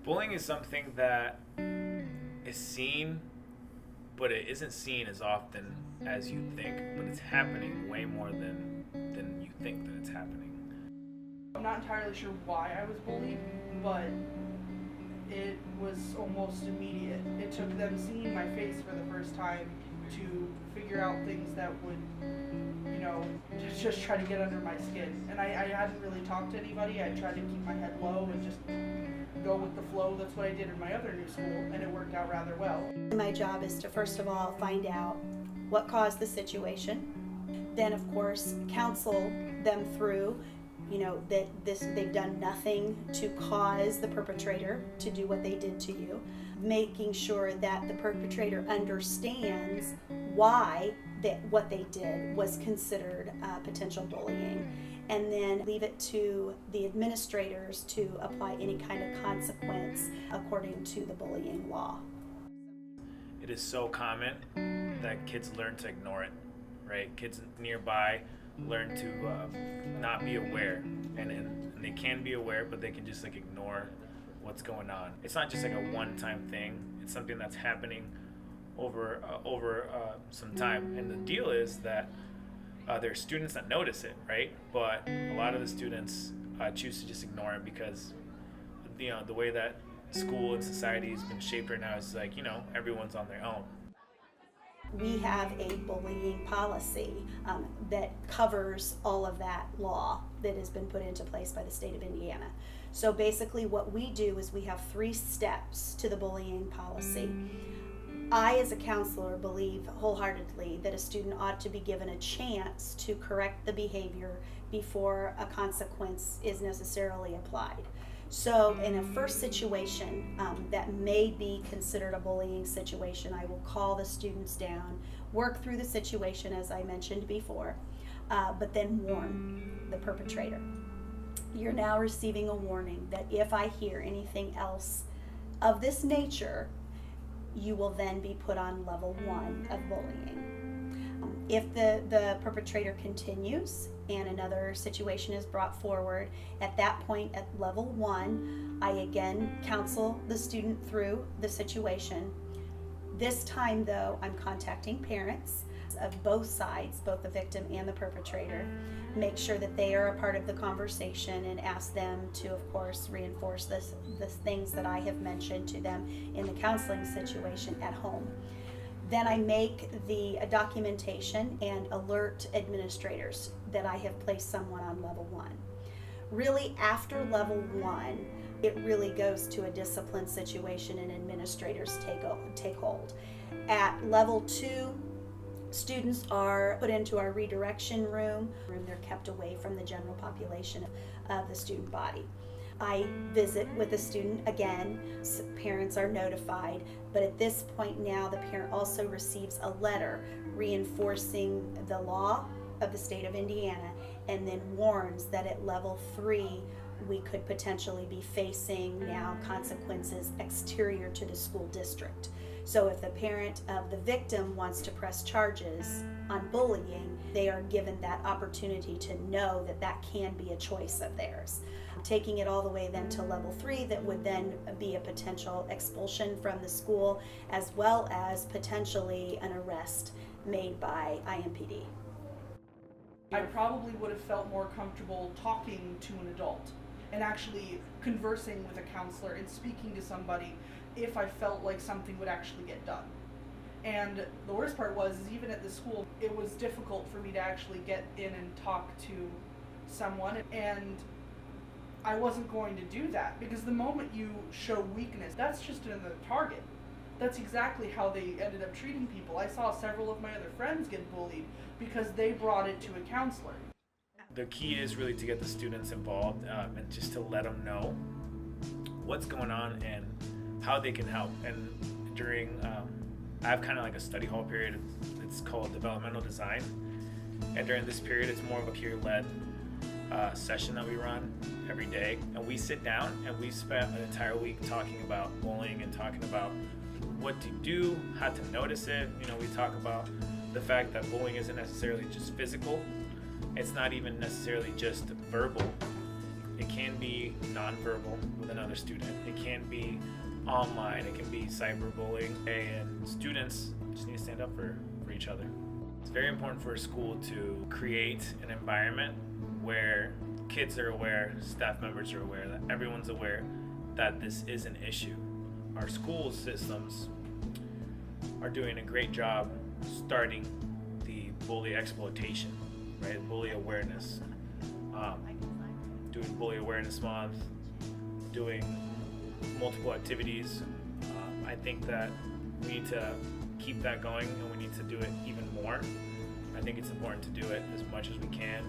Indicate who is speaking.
Speaker 1: Bullying is something that is seen, but it isn't seen as often as you think. But it's happening way more than you think that it's happening.
Speaker 2: I'm not entirely sure why I was bullied, but it was almost immediate. It took them seeing my face for the first time to figure out things that would, just try to get under my skin. And I hadn't really talked to anybody. I tried to keep my head low and just go with the flow. That's what I did in my other new school, and it worked out rather well.
Speaker 3: My job is to first of all find out what caused the situation, then of course counsel them through that they've done nothing to cause the perpetrator to do what they did to you, making sure that the perpetrator understands why what they did was considered potential bullying, and then leave it to the administrators to apply any kind of consequence according to the bullying law.
Speaker 1: It is so common that kids learn to ignore it, right? Kids nearby learn to not be aware, and they can be aware, but they can just ignore what's going on. It's not just a one-time thing. It's something that's happening over some time, and the deal is that there are students that notice it, right? But a lot of the students choose to just ignore it because the way that school and society has been shaped right now is everyone's on their own.
Speaker 3: We have a bullying policy that covers all of that law that has been put into place by the state of Indiana. So basically what we do is we have 3 steps to the bullying policy. I, as a counselor, believe wholeheartedly that a student ought to be given a chance to correct the behavior before a consequence is necessarily applied. So in a first situation that may be considered a bullying situation, I will call the students down, work through the situation as I mentioned before, but then warn the perpetrator. You're now receiving a warning that if I hear anything else of this nature, you will then be put on level 1 of bullying. If the perpetrator continues and another situation is brought forward, at that point at level 1, I again counsel the student through the situation. This time though, I'm contacting parents of both sides, both the victim and the perpetrator, make sure that they are a part of the conversation and ask them to, of course, reinforce the things that I have mentioned to them in the counseling situation at home. Then I make the documentation and alert administrators that I have placed someone on level 1. Really, after level 1, it really goes to a discipline situation and administrators take hold. At level 2, students are put into our redirection room. They're kept away from the general population of the student body. I visit with the student again. Parents are notified, but at this point now the parent also receives a letter reinforcing the law of the state of Indiana, and then warns that at level 3 we could potentially be facing now consequences exterior to the school district. So if the parent of the victim wants to press charges on bullying, they are given that opportunity to know that that can be a choice of theirs. Taking it all the way then to level 3, that would then be a potential expulsion from the school, as well as potentially an arrest made by IMPD.
Speaker 2: I probably would have felt more comfortable talking to an adult and actually conversing with a counselor and speaking to somebody if I felt like something would actually get done. And the worst part was, is even at the school, it was difficult for me to actually get in and talk to someone, and I wasn't going to do that because the moment you show weakness, that's just another target. That's exactly how they ended up treating people. I saw several of my other friends get bullied because they brought it to a counselor.
Speaker 1: The key is really to get the students involved and just to let them know what's going on and how they can help. And during, I have kind of like a study hall period. It's called developmental design. And during this period, it's more of a peer-led session that we run every day. And we sit down and we spent an entire week talking about bullying and talking about what to do, how to notice it. We talk about the fact that bullying isn't necessarily just physical. It's not even necessarily just verbal. It can be nonverbal with another student. It can be online. It can be cyberbullying. And students just need to stand up for each other. It's very important for a school to create an environment where kids are aware, staff members are aware, that everyone's aware that this is an issue. Our school systems are doing a great job starting the bully exploitation, right? Bully awareness. Doing Bully Awareness Month, doing multiple activities. I think that we need to keep that going, and we need to do it even more. I think it's important to do it as much as we can.